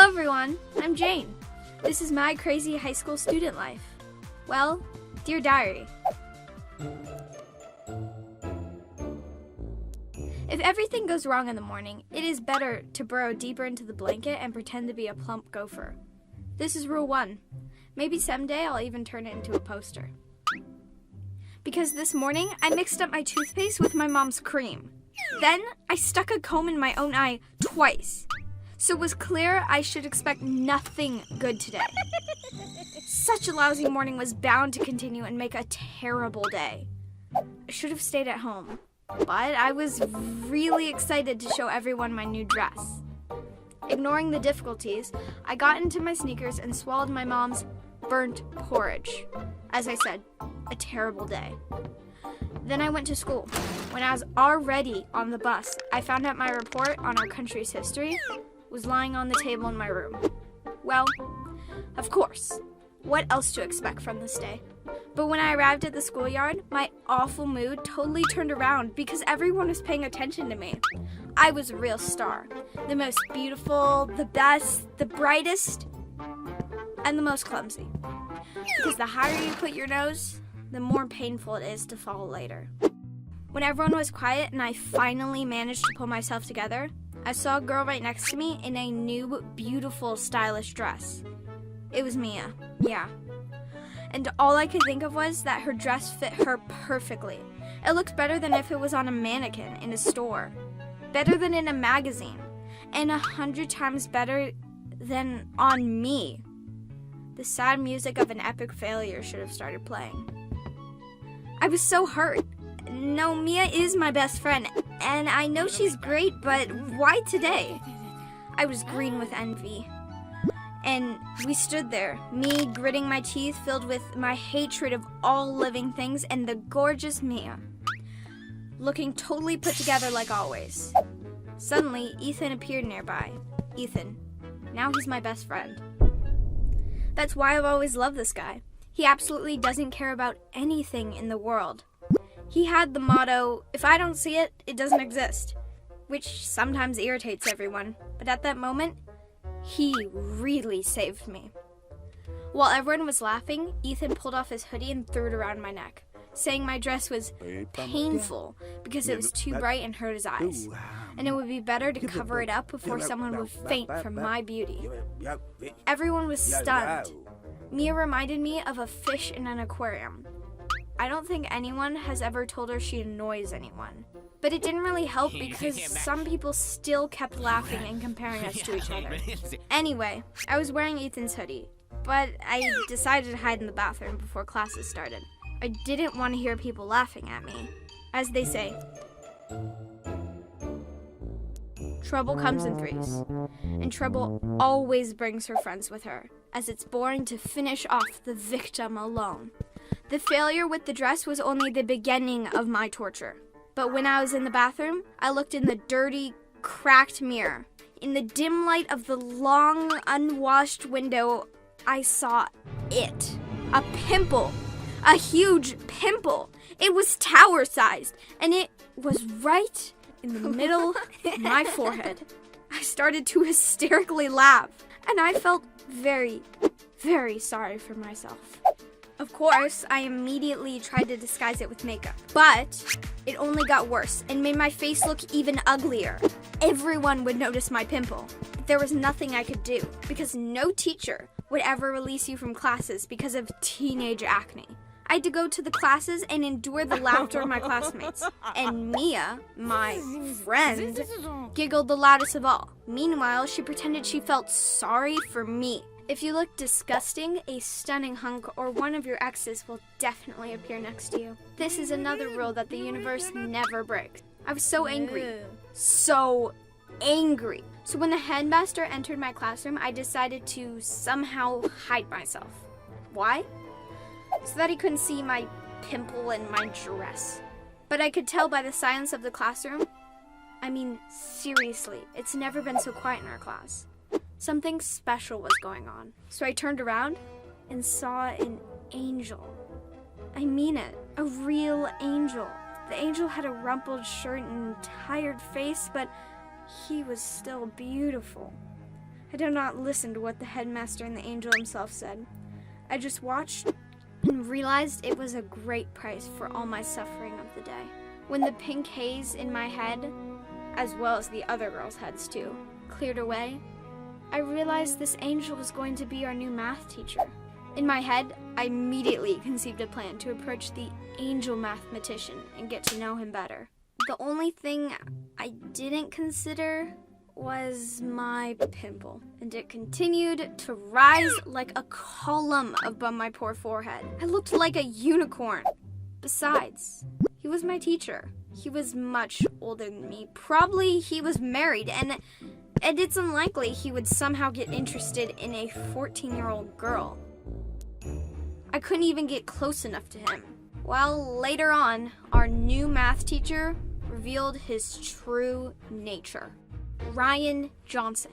Hello everyone, I'm Jane. This is my crazy high school student life. Well, dear diary. If everything goes wrong in the morning, it is better to burrow deeper into the blanket and pretend to be a plump gopher. This is rule 1. Maybe someday I'll even turn it into a poster. Because this morning, I mixed up my toothpaste with my mom's cream. Then, I stuck a comb in my own eye twice. So it was clear I should expect nothing good today. Such a lousy morning was bound to continue and make a terrible day. I should have stayed at home, but I was really excited to show everyone my new dress. Ignoring the difficulties, I got into my sneakers and swallowed my mom's burnt porridge. As I said, a terrible day. Then I went to school. When I was already on the bus, I found out my report on our country's history was lying on the table in my room. Well, of course, what else to expect from this day? But when I arrived at the schoolyard, my awful mood totally turned around because everyone was paying attention to me. I was a real star. The most beautiful, the best, the brightest, and the most clumsy. Because the higher you put your nose, the more painful it is to fall later. When everyone was quiet and I finally managed to pull myself together, I saw a girl right next to me in a new, beautiful, stylish dress. It was Mia, yeah. And all I could think of was that her dress fit her perfectly. It looked better than if it was on a mannequin in a store. Better than in a magazine. And 100 times better than on me. The sad music of an epic failure should have started playing. I was so hurt. No, Mia is my best friend, and I know she's great, but why today? I was green with envy. And we stood there, me gritting my teeth filled with my hatred of all living things, and the gorgeous Mia, looking totally put together like always. Suddenly, Ethan appeared nearby. Ethan. Now he's my best friend. That's why I've always loved this guy. He absolutely doesn't care about anything in the world. He had the motto, if I don't see it, it doesn't exist, which sometimes irritates everyone, but at that moment, he really saved me. While everyone was laughing, Ethan pulled off his hoodie and threw it around my neck, saying my dress was painful because it was too bright and hurt his eyes, and it would be better to cover it up before someone would faint from my beauty. Everyone was stunned. Mia reminded me of a fish in an aquarium. I don't think anyone has ever told her she annoys anyone. But it didn't really help because some people still kept laughing and comparing us to each other. Anyway, I was wearing Ethan's hoodie, but I decided to hide in the bathroom before classes started. I didn't want to hear people laughing at me. As they say, trouble comes in threes, and trouble always brings her friends with her, as it's boring to finish off the victim alone. The failure with the dress was only the beginning of my torture. But when I was in the bathroom, I looked in the dirty, cracked mirror. In the dim light of the long, unwashed window, I saw it. A pimple. A huge pimple. It was tower-sized, and it was right in the middle of my forehead. I started to hysterically laugh, and I felt very, very sorry for myself. Of course, I immediately tried to disguise it with makeup, but it only got worse and made my face look even uglier. Everyone would notice my pimple, but there was nothing I could do because no teacher would ever release you from classes because of teenage acne. I had to go to the classes and endure the laughter of my classmates. And Mia, my friend, giggled the loudest of all. Meanwhile, she pretended she felt sorry for me. If you look disgusting, a stunning hunk or one of your exes will definitely appear next to you. This is another rule that the universe never breaks. I was so angry. So angry. So when the headmaster entered my classroom, I decided to somehow hide myself. Why? So that he couldn't see my pimple and my dress. But I could tell by the silence of the classroom. I mean, seriously, it's never been so quiet in our class. Something special was going on. So I turned around and saw an angel. I mean it, a real angel. The angel had a rumpled shirt and tired face, but he was still beautiful. I did not listen to what the headmaster and the angel himself said. I just watched and realized it was a great price for all my suffering of the day. When the pink haze in my head, as well as the other girls' heads too, cleared away, I realized this angel was going to be our new math teacher. In my head, I immediately conceived a plan to approach the angel mathematician and get to know him better. The only thing I didn't consider was my pimple, and it continued to rise like a column above my poor forehead. I looked like a unicorn. Besides, he was my teacher. He was much older than me. Probably he was married, and it's unlikely he would somehow get interested in a 14-year-old girl. I couldn't even get close enough to him. Well, later on, our new math teacher revealed his true nature. Ryan Johnson.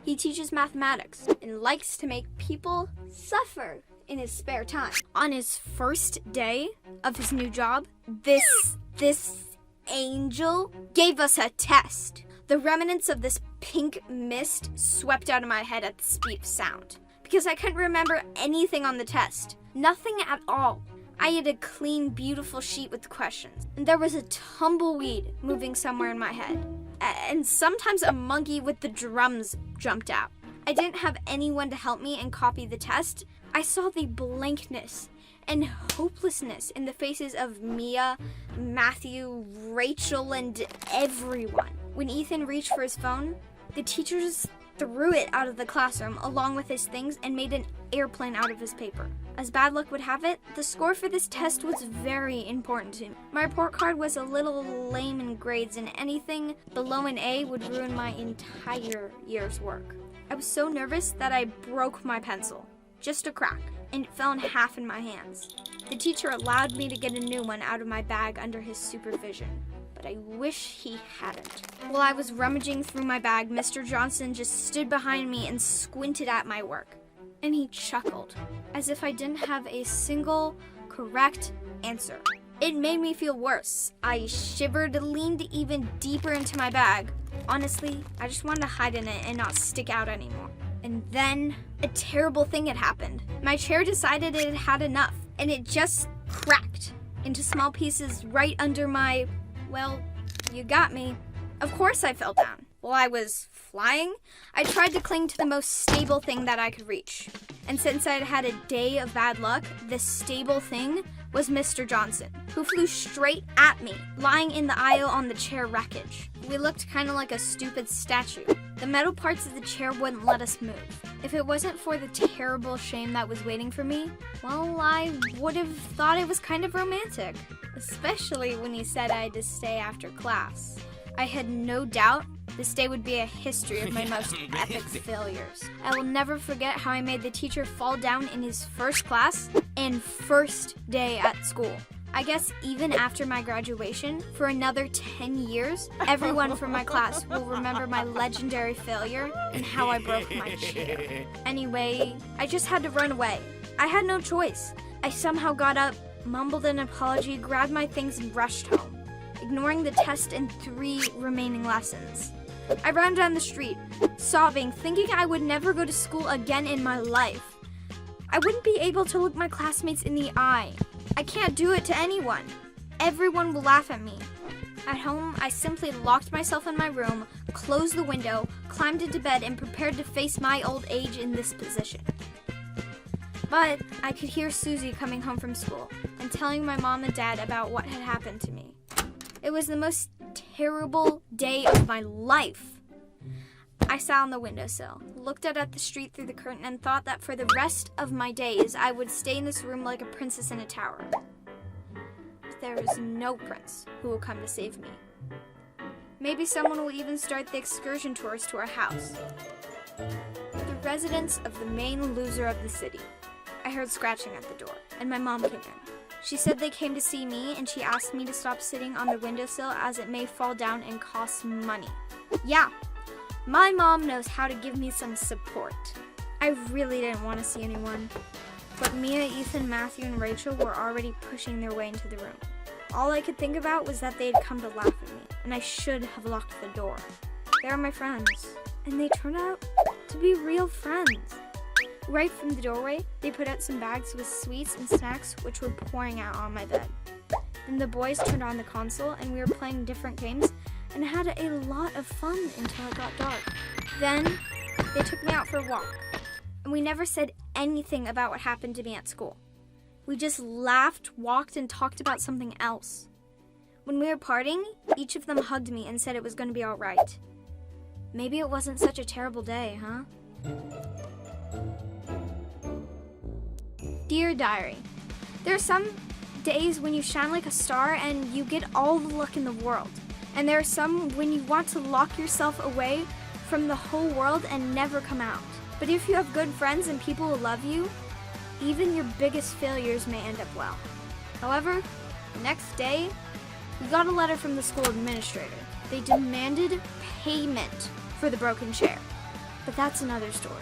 He teaches mathematics and likes to make people suffer in his spare time. On his first day of his new job, this angel gave us a test. The remnants of this pink mist swept out of my head at the speed of sound, because I couldn't remember anything on the test. Nothing at all. I had a clean, beautiful sheet with questions, and there was a tumbleweed moving somewhere in my head. And sometimes a monkey with the drums jumped out. I didn't have anyone to help me and copy the test. I saw the blankness and hopelessness in the faces of Mia, Matthew, Rachel, and everyone. When Ethan reached for his phone, the teacher just threw it out of the classroom along with his things and made an airplane out of his paper. As bad luck would have it, the score for this test was very important to me. My report card was a little lame in grades, and anything below an A would ruin my entire year's work. I was so nervous that I broke my pencil. Just a crack, and it fell in half in my hands. The teacher allowed me to get a new one out of my bag under his supervision, but I wish he hadn't. While I was rummaging through my bag, Mr. Johnson just stood behind me and squinted at my work. And he chuckled, as if I didn't have a single correct answer. It made me feel worse. I shivered, leaned even deeper into my bag. Honestly, I just wanted to hide in it and not stick out anymore. And then, a terrible thing had happened. My chair decided it had had enough, and it just cracked into small pieces right under my, well, you got me. Of course I fell down. While I was flying, I tried to cling to the most stable thing that I could reach. And since I'd had a day of bad luck, this stable thing was Mr. Johnson, who flew straight at me, lying in the aisle on the chair wreckage. We looked kind of like a stupid statue. The metal parts of the chair wouldn't let us move. If it wasn't for the terrible shame that was waiting for me, well, I would have thought it was kind of romantic, especially when he said I had to stay after class. I had no doubt this day would be a history of my most epic failures. I will never forget how I made the teacher fall down in his first class and first day at school. I guess even after my graduation, for another 10 years, everyone from my class will remember my legendary failure and how I broke my chair. Anyway, I just had to run away. I had no choice. I somehow got up, mumbled an apology, grabbed my things, and rushed home, ignoring the test and 3 remaining lessons. I ran down the street, sobbing, thinking I would never go to school again in my life. I wouldn't be able to look my classmates in the eye. I can't do it to anyone. Everyone will laugh at me. At home, I simply locked myself in my room, closed the window, climbed into bed, and prepared to face my old age in this position. But I could hear Susie coming home from school and telling my mom and dad about what had happened to me. It was the most terrible day of my life. I sat on the windowsill, looked out at the street through the curtain, and thought that for the rest of my days, I would stay in this room like a princess in a tower. But there is no prince who will come to save me. Maybe someone will even start the excursion tours to our house. The residence of the main loser of the city. I heard scratching at the door, and my mom came in. She said they came to see me, and she asked me to stop sitting on the windowsill as it may fall down and cost money. Yeah, my mom knows how to give me some support. I really didn't want to see anyone, but Mia, Ethan, Matthew, and Rachel were already pushing their way into the room. All I could think about was that they had come to laugh at me, and I should have locked the door. They are my friends, and they turned out to be real friends. Right from the doorway, they put out some bags with sweets and snacks which were pouring out on my bed. Then the boys turned on the console and we were playing different games and had a lot of fun until it got dark. Then they took me out for a walk, and we never said anything about what happened to me at school. We just laughed, walked, and talked about something else. When we were parting, each of them hugged me and said it was going to be all right. Maybe it wasn't such a terrible day, huh? Dear Diary, there are some days when you shine like a star and you get all the luck in the world. And there are some when you want to lock yourself away from the whole world and never come out. But if you have good friends and people who love you, even your biggest failures may end up well. However, the next day, we got a letter from the school administrator. They demanded payment for the broken chair. But that's another story.